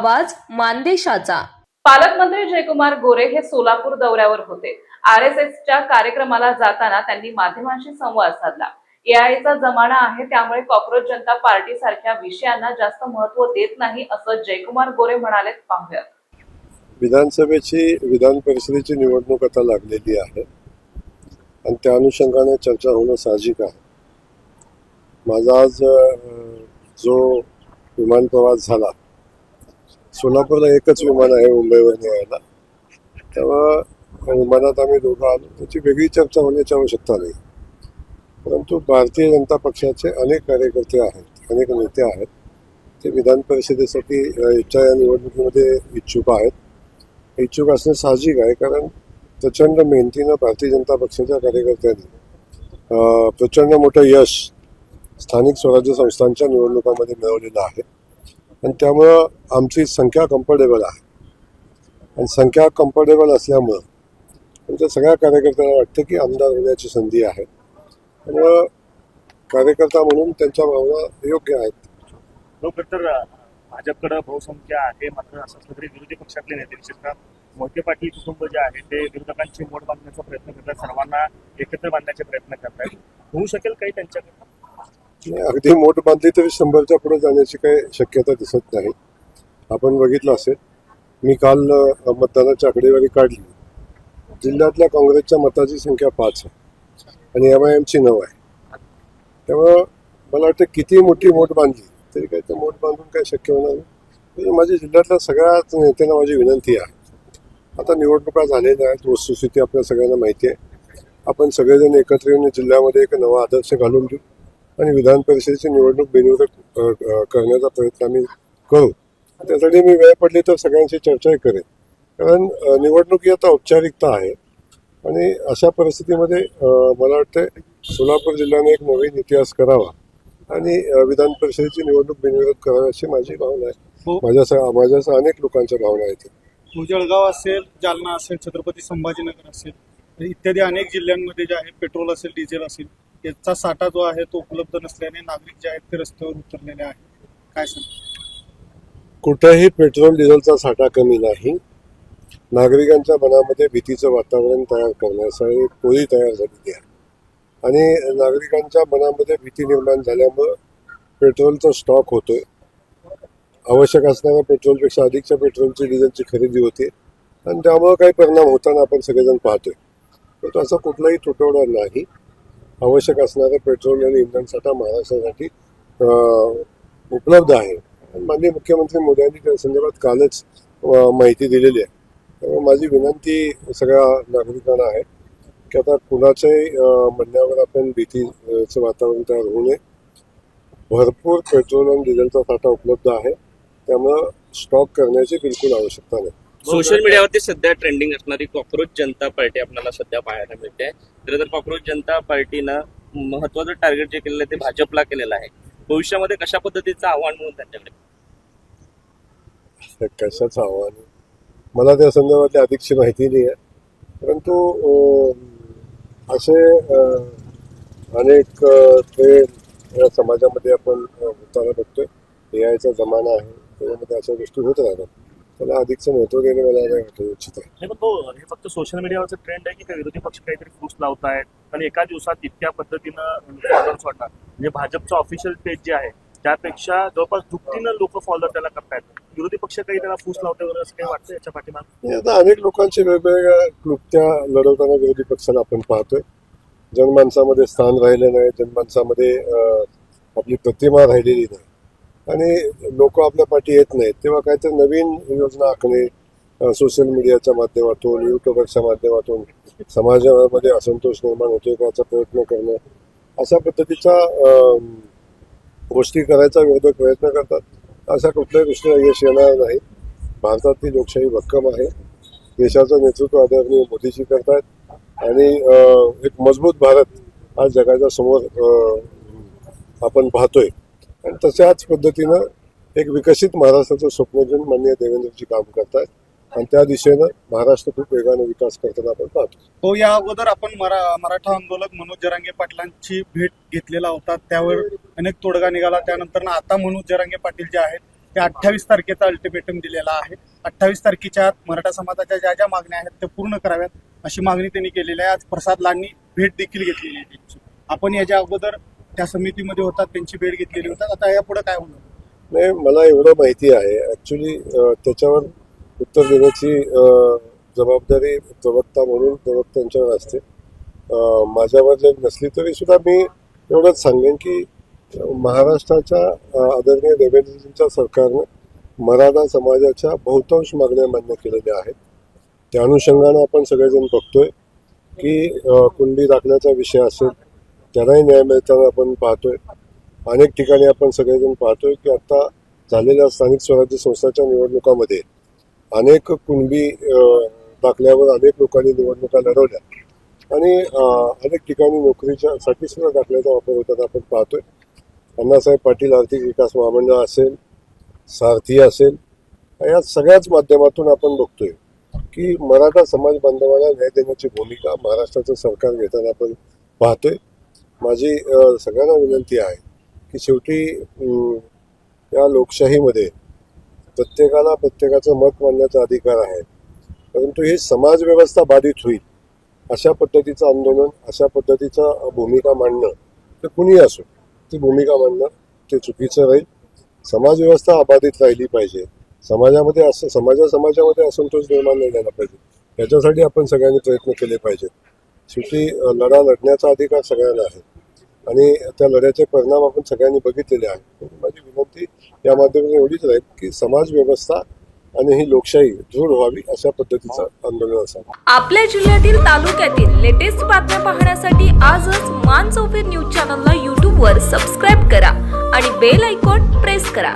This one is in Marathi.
आवाज मानदेशाचा। पालकमंत्री जयकुमार गोरे हे सोलापूर दौऱ्यावर होते। RSSच्या कार्यक्रमाला जाताना त्यांनी माध्यमांशी संवाद साधला। AIचा जमाना आहे, त्यामुळे कॉक्रोच जनता पार्टी सारख्या विषयांना जास्त महत्त्व देत नाही असं जयकुमार गोरे म्हणाले। पाहूयात। विधानसभेची विधान परिषदेची निवडणूक आता लागलेली आहे आणि त्या अनुषंगाने चर्चा होणं साहजिक आहे। माझा आज जो विमान प्रवास झाला, सोलापूरला एकच विमान आहे मुंबईवरून यायला, तेव्हा विमानात आम्ही दोघं आलो, त्याची वेगळी चर्चा होण्याची आवश्यकता नाही। परंतु भारतीय जनता पक्षाचे अनेक कार्यकर्ते आहेत, अनेक नेते आहेत, ते विधान परिषदेसाठी या निवडणुकीमध्ये इच्छुक आहेत। इच्छुक असणे साहजिक आहे, कारण प्रचंड मेहनतीनं भारतीय जनता पक्षाच्या कार्यकर्त्यांनी प्रचंड मोठं यश स्थानिक स्वराज्य संस्थांच्या निवडणुकांमध्ये मिळवलेलं आहे आणि त्यामुळं आमची संख्या कम्फर्टेबल आहे आणि संख्या कम्फर्टेबल असल्यामुळं आमच्या सगळ्या कार्यकर्त्यांना वाटतं की आमदार होण्याची संधी आहे। त्यामुळं कार्यकर्ता म्हणून त्यांच्या भावना योग्य आहेत। तर भाजपकडे बहुसंख्या आहे, मात्र असं असलं तरी विरोधी पक्षातले नेते, विशेषतः मोहिते पाटील कुटुंब जे आहे ते विरोधकांची मोड बांधण्याचा प्रयत्न करतात, सर्वांना एकत्र बांधण्याचे प्रयत्न करतात। होऊ शकेल काही त्यांच्याकडे? अगदी मोठ बांधली तरी 100च्या पुढे जाण्याची काही शक्यता दिसत नाही। आपण बघितलं असेल, मी काल मतदानाची आकडेवारी काढली, जिल्ह्यातल्या काँग्रेसच्या मताची संख्या 5 आहे आणि MIMची 9 आहे। त्यामुळं मला वाटतं किती मोठी मोठ बांधली तरी काही ते मोठ बांधून काही शक्य होणार नाही। म्हणजे माझ्या जिल्ह्यातल्या सगळ्याच नेत्यांना माझी विनंती आहे, आता निवडणुका झालेल्या आहेत, वस्तुस्थिती आपल्या सगळ्यांना माहिती आहे, आपण सगळेजण एकत्र येऊन जिल्ह्यामध्ये एक नवा आदर्श घालून देऊ आणि विधान परिषदेची निवडणूक बिनविरोध करण्याचा प्रयत्न आम्ही करू। त्यासाठी मी वेळ पडली तर सगळ्यांशी चर्चाही करेन, कारण निवडणूक ही आता औपचारिकता आहे आणि अशा परिस्थितीमध्ये मला वाटतं सोलापूर जिल्ह्याने एक नवीन इतिहास करावा आणि विधान परिषदेची निवडणूक बिनविरोध करावी अशी माझी भावना आहे। माझ्या अनेक लोकांच्या भावना आहेत। जळगाव असेल, जालना असेल, छत्रपती संभाजीनगर असेल इत्यादी अनेक जिल्ह्यांमध्ये जे आहे पेट्रोल असेल, डिझेल असेल, याचा साठा जो आहे तो उपलब्ध नसल्याने नागरिक जे आहेत ते रस्त्यावर उतरलेले आहेत। काय सांग? कुठेही पेट्रोल डिझेलचा साठा कमी नाही। नागरिकांच्या मनामध्ये भीतीचं वातावरण तयार करण्यासाठी टोळी तयार झालेली आहे आणि नागरिकांच्या मनामध्ये भीती निर्माण झाल्यामुळं पेट्रोलचा स्टॉक होतोय। आवश्यक असणाऱ्या पेट्रोलपेक्षा अधिकच्या पेट्रोलची डिझेलची खरेदी होते आणि त्यामुळं काही परिणाम होताना आपण सगळेजण पाहतोय। तर असा कुठलाही तुटवडा नाही। आवश्यक असणारा पेट्रोल आणि इंधनसाठा महाराष्ट्रासाठी उपलब्ध आहे। माननीय मुख्यमंत्री मोदी यांनी त्या संदर्भात कालच माहिती दिलेली आहे। त्यामुळे माझी विनंती सगळ्या नागरिकांना आहे की आता कुणाच्याही म्हणण्यावर आपण भीतीचं वातावरण तयार होऊ नये। भरपूर पेट्रोल आणि डिझेलचा साठा उपलब्ध आहे, त्यामुळं स्टॉक करण्याची बिलकुल आवश्यकता नाही। सोशल मीडियावरती सध्या ट्रेंडिंग असणारी कॉक्रोच जनता पार्टी आपल्याला सध्या पाहायला मिळते। तर कॉक्रोच जनता पार्टीनं महत्वाचं टार्गेट जे केलेलं आहे ते भाजपला केलेलं आहे। भविष्यामध्ये कशा पद्धतीचं आव्हान म्हणून त्यांच्याकडे? कशाचं आव्हान मला त्या संदर्भातली अधिकची माहिती नाही आहे, परंतु असे अनेक ते या समाजामध्ये आपण होताना बघतोय। AIचा जमाना आहे, त्याच्यामध्ये अशा गोष्टी होत राहतात, त्याला अधिकचं महत्त्व देणे मला नाही इच्छित आहे। नाही, पण हे फक्त सोशल मीडियावरचं ट्रेंड आहे की काही विरोधी पक्ष काहीतरी फूस लावतायत आणि एका दिवसात इतक्या पद्धतीनं फॉलोअर्स वाटतात? म्हणजे भाजपचं ऑफिशियल पेज जे आहे त्यापेक्षा जवळपास दुपटीनं लोक फॉलो त्याला करतायत। विरोधी पक्ष काही त्याला फूस लावते वगैरे असं काही वाटतं याच्या पाठीमागे? आता अनेक लोकांचे वेगवेगळ्या क्लुप्त्या लढवताना विरोधी पक्षाला आपण पाहतोय। जनमानसामध्ये स्थान राहिले नाही, जनमानसामध्ये आपली प्रतिमा राहिलेली नाही आणि लोक आपल्या पाठी येत नाहीत, तेव्हा काहीतरी नवीन योजना आखणे, सोशल मीडियाच्या माध्यमातून, युट्यूबरच्या माध्यमातून समाजामध्ये असंतोष निर्माण होतोय का याचा प्रयत्न करणं, अशा पद्धतीच्या गोष्टी करायचा विरोधक प्रयत्न करतात। अशा कुठल्याही गोष्टीला यश येणार नाही। भारतातली लोकशाही भक्कम आहे, देशाचं नेतृत्व आदरणीय मोदीजी करतात आणि एक मजबूत भारत आज जगाच्या समोर आपण पाहतोय आणि तशाच पद्धतीनं एक विकसित महाराष्ट्राचं स्वप्न घेऊन माननीय देवेंद्रजी काम करतात आणि त्या दिशेनं महाराष्ट्र खूप वेगाने विकास करताना आपण पाहतो। हो, या अगोदर आपण मराठा आंदोलक मनोज जरांगे पाटलांची भेट घेतलेला होता, त्यावर अनेक तोडगा निघाला। त्यानंतर आता मनोज जरांगे पाटील जे आहेत ते 28 तारखेचा अल्टिमेटम दिलेला आहे. 28 तारखेच्या आत मराठा समाजाच्या ज्या ज्या मागण्या आहेत त्या पूर्ण कराव्यात अशी मागणी त्यांनी केलेली आहे. आज प्रसाद लाडनी भेट देखील घेतलेली आहे त्यांची. आपण याच्या अगोदर त्या समितीमध्ये होतात, त्यांची भेट घेतलेली होती. आता यापुढे काय होणार? नाही, मला एवढं माहिती आहे. ॲक्च्युली त्याच्यावर उत्तर देण्याची जबाबदारी प्रवक्ता म्हणून प्रवक्त्यांच्यावर असते. माझ्यावर जर नसली तरी सुद्धा मी एवढंच सांगेन की महाराष्ट्राच्या आदरणीय देवेंद्रजींच्या सरकारनं मराठा समाजाच्या बहुतांश मागण्या मान्य केलेल्या आहेत. त्या अनुषंगानं आपण सगळेजण बघतोय की कुंडी दाखल्याचा विषय असेल त्यांनाही न्याय मिळताना आपण पाहतोय. अनेक ठिकाणी आपण सगळेजण पाहतोय की आता झालेल्या स्थानिक स्वराज्य संस्थांच्या निवडणुकामध्ये अनेक कुणबी दाखल्यावर अनेक लोकांनी निवडणुका लढवल्या आणि अनेक ठिकाणी नोकरीसाठी सुद्धा दाखल्याचा वापर होताना आपण पाहतोय. अण्णासाहेब पाटील आर्थिक विकास महामंडळ असेल, सारथी असेल, या सगळ्याच माध्यमातून आपण बघतोय की मराठा समाज बांधवांना न्याय देण्याची भूमिका महाराष्ट्राचं सरकार घेताना आपण पाहतोय. माझी सगळ्यांना विनंती आहे की शेवटी या लोकशाहीमध्ये प्रत्येकाला प्रत्येकाचं मत मांडण्याचा अधिकार आहे, परंतु ही समाजव्यवस्था बाधित होईल अशा पद्धतीचं आंदोलन, अशा पद्धतीचा भूमिका मांडणं तर कुणीही असो ती भूमिका मांडणं ते चुकीचं राहील. समाजव्यवस्था अबाधित राहिली पाहिजे. समाजामध्ये समाजामध्ये असंतोष निर्माण नाही झाला पाहिजे. याच्यासाठी आपण सगळ्यांनी प्रयत्न केले पाहिजेत. शेवटी लढा लढण्याचा अधिकार सगळ्यांना आहे आणि त्या लढ्याचे परिणाम आपण सगळ्यांनी बघितलेले आहेत. माझी विनंती या माध्यमातून एवढीच राहील की समाज व्यवस्था आणि ही लोकशाही दृढ व्हावी अशा पद्धतीचं आंदोलन असावं. आपल्या जिल्ह्यातील तालुक्यातील लेटेस्ट बातम्या पाहण्यासाठी आजच मान चौफेर न्यूज चॅनलला YouTube वर सबस्क्राईब करा आणि बेल आयकॉन प्रेस करा.